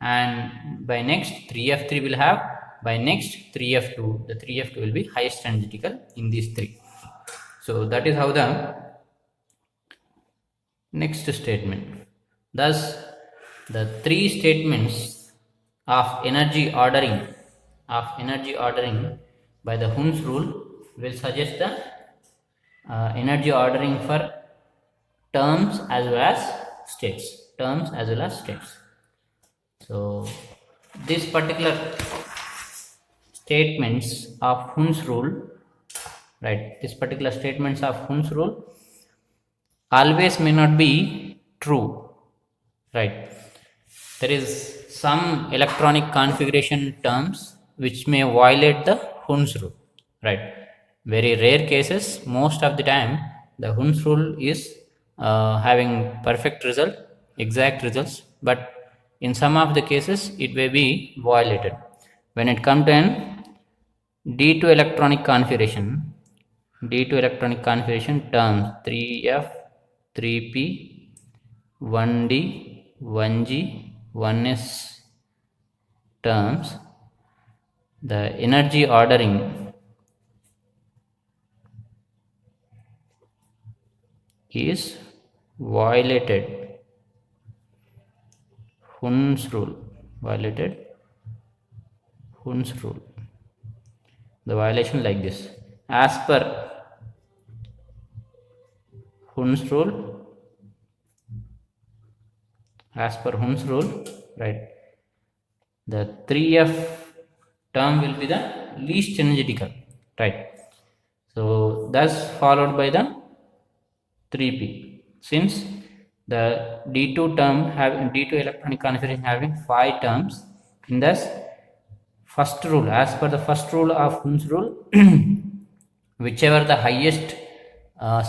and by next 3f3 will have, by next 3f2, the 3f2 will be highest energetical in these three. So that is how the next statement. Thus the three statements of energy ordering by the Hund's rule will suggest the energy ordering for terms as well as states. So this particular statements of Hund's rule, right, these particular statements of Hund's rule always may not be true, right? There is some electronic configuration terms which may violate the Hund's rule, right? Very rare cases, most of the time the Hund's rule is having perfect result, exact results, but in some of the cases it may be violated. When it comes to an D2 electronic configuration terms 3f, 3p, 1d, 1g, 1s terms, the energy ordering is violated Hund's rule. The violation like this: as per Hund's rule, right, the 3f term will be the least energetical, right? So thus followed by the 3p, since the D2 term having D2 electronic configuration having 5 terms, in this first rule, as per the first rule of Hund's rule, whichever the highest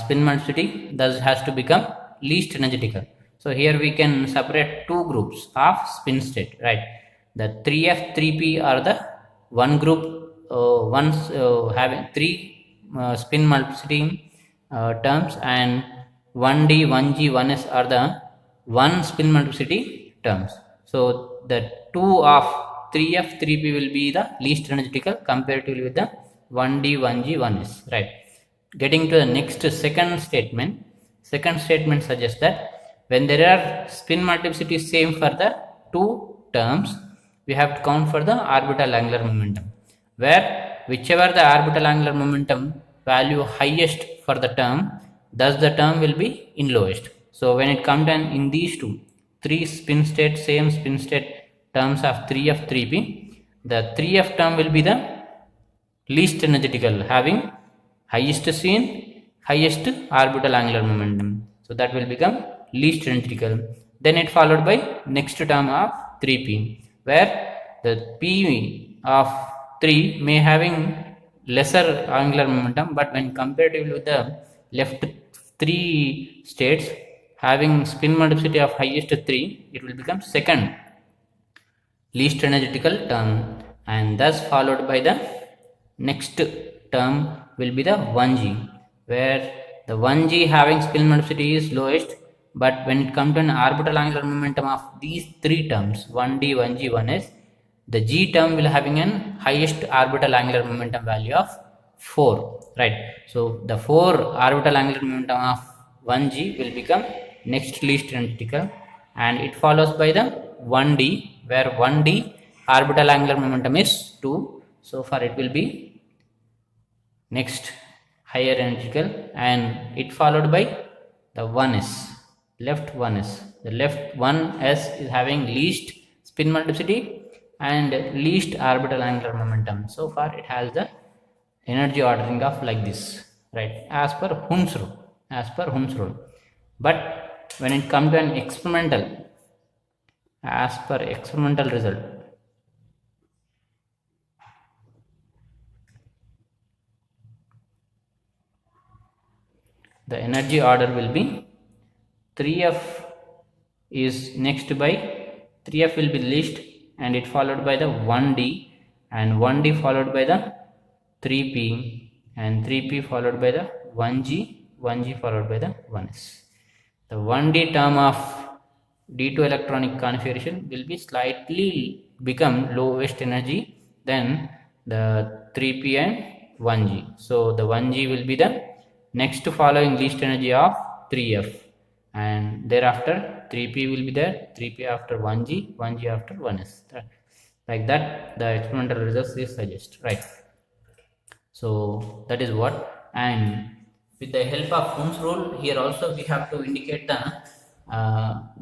spin multiplicity, thus has to become least energetical. So here we can separate two groups of spin state, right? The 3f, 3p are the one group, having 3 spin multiplicity terms, and 1d, 1g, 1s are the one spin multiplicity terms. So the 2 of 3f 3p will be the least energetical comparatively with the 1d 1g 1s, right? Getting to the next second statement suggests that when there are spin multiplicity same for the two terms, we have to count for the orbital angular momentum, where whichever the orbital angular momentum value highest for the term, thus the term will be in lowest. So when it comes down in these two three same spin state terms of 3f 3p, the 3f term will be the least energetical, having highest spin, highest orbital angular momentum, so that will become least energetical. Then it followed by next term of 3p, where the p of 3 may having lesser angular momentum, but when comparatively with the left 3 states having spin multiplicity of highest 3, it will become second least energetical term, and thus followed by the next term will be the 1g, where the 1g having spin multiplicity is lowest, but when it comes to an orbital angular momentum of these three terms 1d 1g 1s, the g term will having an highest orbital angular momentum value of 4, right? So the 4 orbital angular momentum of 1g will become next least energetical, and it follows by the 1d, where 1d orbital angular momentum is 2, so far it will be next higher energetical, and it followed by the 1s, left 1s. The left 1s is having least spin multiplicity and least orbital angular momentum. So far it has the energy ordering of like this, right, as per Hund's rule. But when it comes to an experimental, as per experimental result, the energy order will be 3f is next by 3f will be least, and it followed by the 1d, and 1d followed by the 3p, and 3p followed by the 1g, 1g followed by the 1s. The 1d term of d2 electronic configuration will be slightly become lowest energy than the 3p and 1g. So the 1g will be the next following least energy of 3f, and thereafter 3p will be there, 3p after 1g, 1g after 1s, like that the experimental results is suggest, right? So that is what. And with the help of Hund's rule, here also we have to indicate the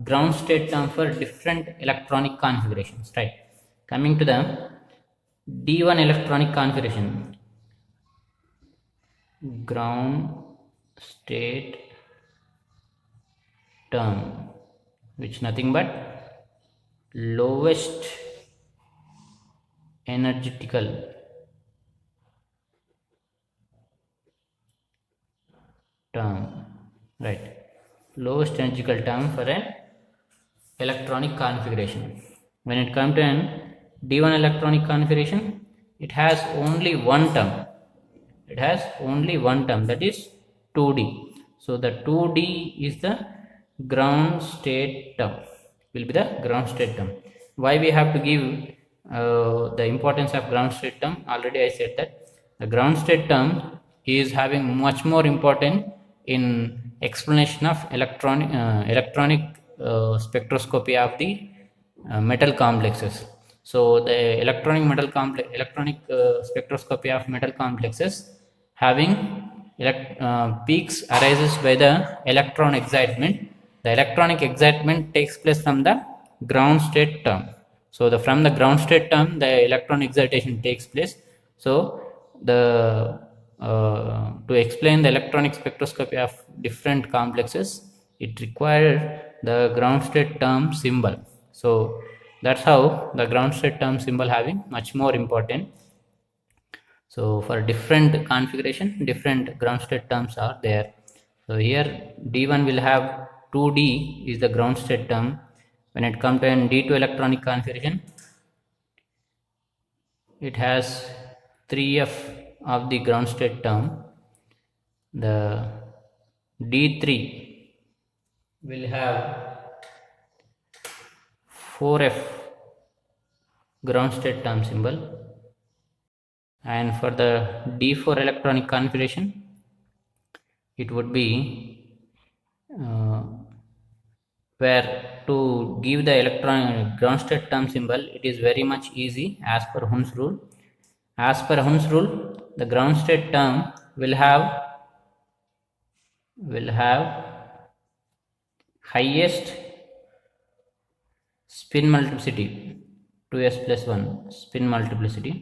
ground state term for different electronic configurations, right? Coming to the d1 electronic configuration, ground state term, which nothing but lowest energetical term, right? Lowest energetical term for an electronic configuration. When it comes to an d1 electronic configuration, it has only one term, that is 2d. So the 2d is the ground state term, will be the ground state term. Why we have to give the importance of ground state term? Already I said that the ground state term is having much more important in explanation of electronic spectroscopy of the metal complexes. So the electronic spectroscopy of metal complexes having peaks arises by the electron excitement. The electronic excitement takes place from the ground state term. So from the ground state term, the electron excitation takes place. So the to explain the electronic spectroscopy of different complexes, it required the ground state term symbol. So that's how the ground state term symbol having much more important. So for different configuration, different ground state terms are there. So here d1 will have 2d is the ground state term. When it comes to an d2 electronic configuration, it has 3f of the ground state term. The d3 will have 4f ground state term symbol. And for the D4 electronic configuration, it would be where to give the electron ground state term symbol, it is very much easy as per Hund's rule. As per Hund's rule, the ground state term will have highest spin multiplicity 2s plus 1 spin multiplicity,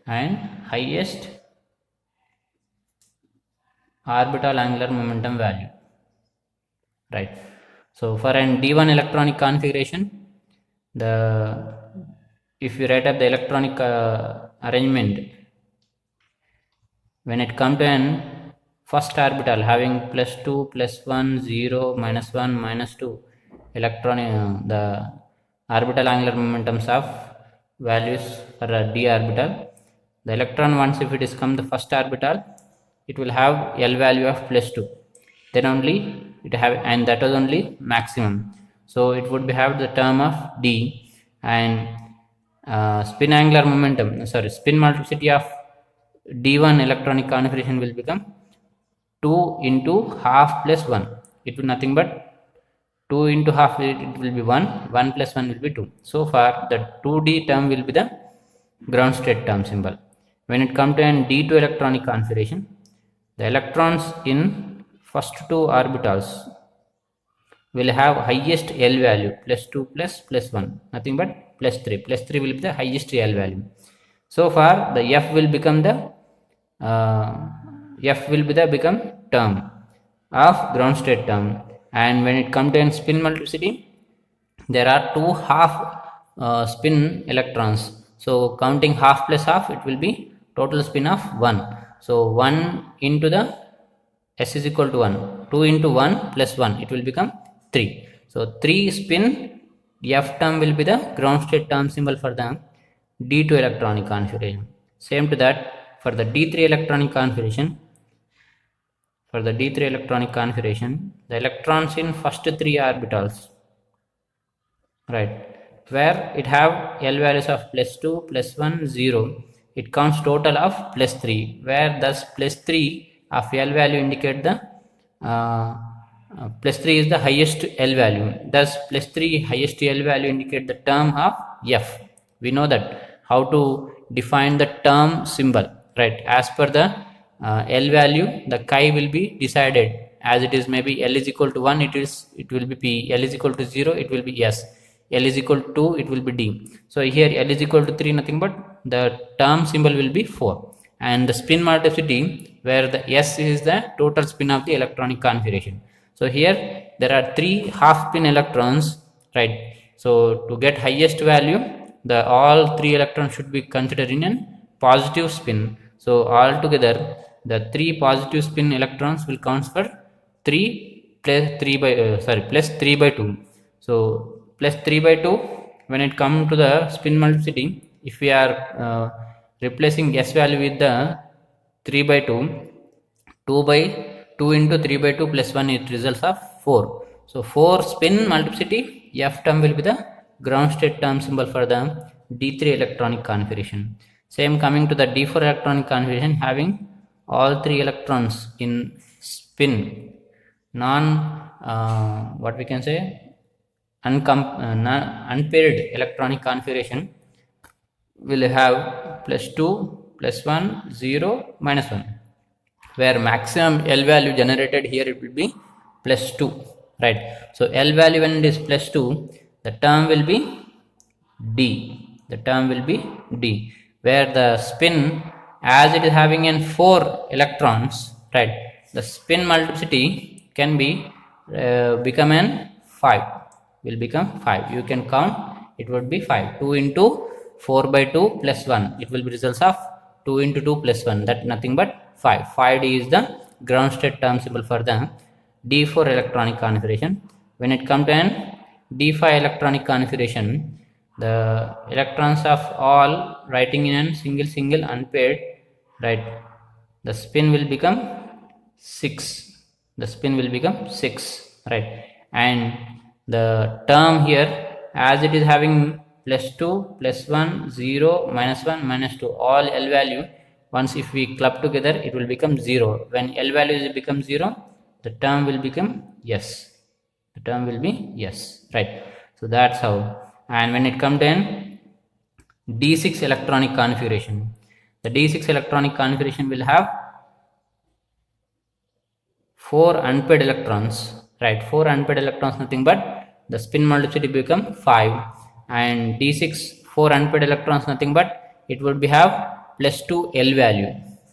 and highest orbital angular momentum value, right? So for an D1 electronic configuration, the if you write up the electronic arrangement, when it comes to an first orbital having +2 +1 0 -1 -2 electron, the orbital angular momentums of values for a d orbital, the electron, once if it is come the first orbital, it will have L value of +2, then only it have, and that is only maximum. So it would have the term of d, and spin angular momentum, sorry, spin multiplicity of D1 electronic configuration will become 2 into half plus 1. It will nothing but 2 into half, it will be 1, 1 plus 1 will be 2. So far the 2D term will be the ground state term symbol. When it comes to an D2 electronic configuration, the electrons in first two orbitals will have highest L value +2 plus 1, nothing but +3. +3 will be the highest L value. So far the F will become the become term of ground state term. And when it comes to spin multiplicity, there are two half spin electrons. So counting half plus half, it will be total spin of 1. So 1 into the S is equal to 1. 2 into 1 plus 1, it will become 3. So 3 spin F term will be the ground state term symbol for the D2 electronic configuration. Same to that for the D3 electronic configuration. For the D3 electronic configuration, the electrons in first three orbitals, right, where it have L values of +2 +1 0, it counts total of +3, where thus +3 of L value indicate the +3 is the highest L value, thus +3 highest L value indicate the term of F. We know that how to define the term symbol, right? As per the L value, the chi will be decided as it is. Maybe L is equal to 1, it will be P. L is equal to 0, it will be S. L is equal to 2, it will be D. So here L is equal to 3, nothing but the term symbol will be 4. And the spin multiplicity, where the S is the total spin of the electronic configuration. So here there are 3 half spin electrons, right? So to get highest value, the all 3 electrons should be considered in a positive spin. So altogether the 3 positive spin electrons will count for 3 plus 3 by plus 3 by 2. So plus 3 by 2, when it comes to the spin multiplicity, if we are replacing S value with the 3 by 2, 2 by 2 into 3 by 2 plus 1, it results of 4. So 4 spin multiplicity F term will be the ground state term symbol for the D3 electronic configuration. Same coming to the D4 electronic configuration, having all 3 electrons in spin what we can say unpaired electronic configuration, will have +2 +1 0 -1, where maximum L value generated here, it will be +2, right? So L value when it is +2, the term will be D. The term will be D, where the spin, as it is having in 4 electrons, right, the spin multiplicity can be become an 5, will become 5. You can count, it would be 5. 2 into 4 by 2 plus 1, it will be results of 2 into 2 plus 1, that nothing but 5. 5D is the ground state term symbol for the D4 electronic configuration. When it comes to an D5 electronic configuration, the electrons of all writing in a single unpaired, right, the spin will become 6. The spin will become 6, right? and the term here, as it is having +2, +1, 0, -1, -2, all L value, once if we club together it will become 0. When L value become 0, the term will become yes, the term will be yes, right? So that's how. And when it comes to an D6 electronic configuration, the D6 electronic configuration will have 4 unpaired electrons, right? 4 unpaired electrons, nothing but the spin multiplicity become 5, and d6 4 unpaired electrons, nothing but it would be have +2 L value,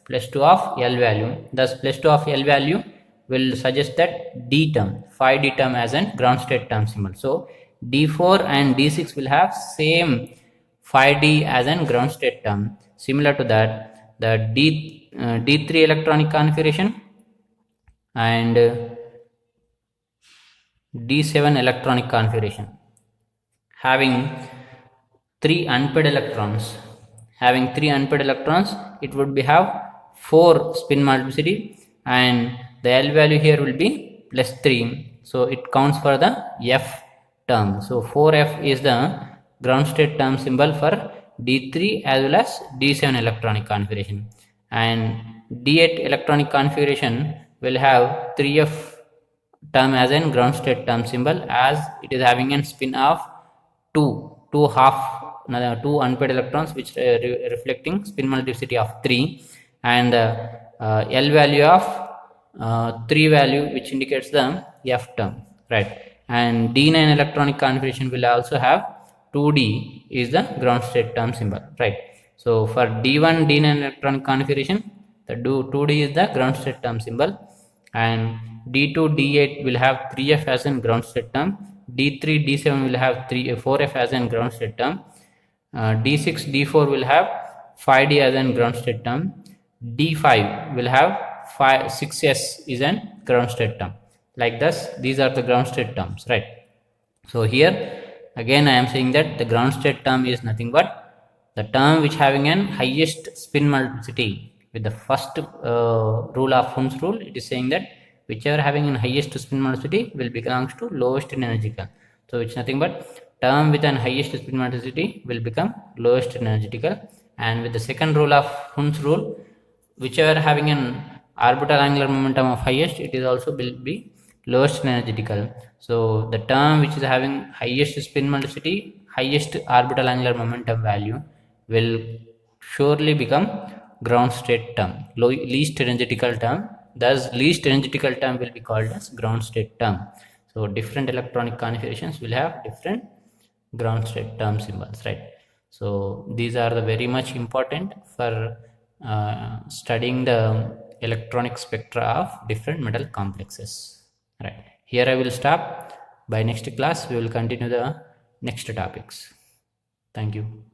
+2 of L value. Thus +2 of L value will suggest that D term, 5D term as an ground state term symbol. So D4 and D6 will have same 5D as an ground state term. Similar to that, the D3 electronic configuration and D7 electronic configuration having 3 unpaired electrons, it would be have 4 spin multiplicity, and the L value here will be +3, so it counts for the F term. So 4F is the ground state term symbol for D3 as well as D7 electronic configuration, and D8 electronic configuration will have 3F term as an ground state term symbol, as it is having a spin of 2 unpaired electrons, which reflecting spin multiplicity of 3, and L value of 3 value, which indicates the F term, right? And D9 electronic configuration will also have 2D is the ground state term symbol, right? So for D1 D9 electronic configuration, the 2D is the ground state term symbol, and D2 D8 will have 3F as in ground state term, D3 D7 will have 4F as in ground state term, D6 D4 will have 5D as in ground state term, D5 will have 6S is an ground state term. Like this, these are the ground state terms, right? So here again I am saying that the ground state term is nothing but the term which having an highest spin multiplicity. With the first rule of Hund's rule, it is saying that whichever having an highest spin multiplicity will belongs to lowest in energetical. So it's nothing but term with an highest spin multiplicity will become lowest in energetical. And with the second rule of Hund's rule, whichever having an orbital angular momentum of highest, it is also will be lowest in energetical. So the term which is having highest spin multiplicity, highest orbital angular momentum value will surely become ground state term, least energetical term. Thus least energetical term will be called as ground state term. So different electronic configurations will have different ground state term symbols, right? So these are the very much important for studying the electronic spectra of different metal complexes, right? Here I will stop. By next class we will continue the next topics. Thank you.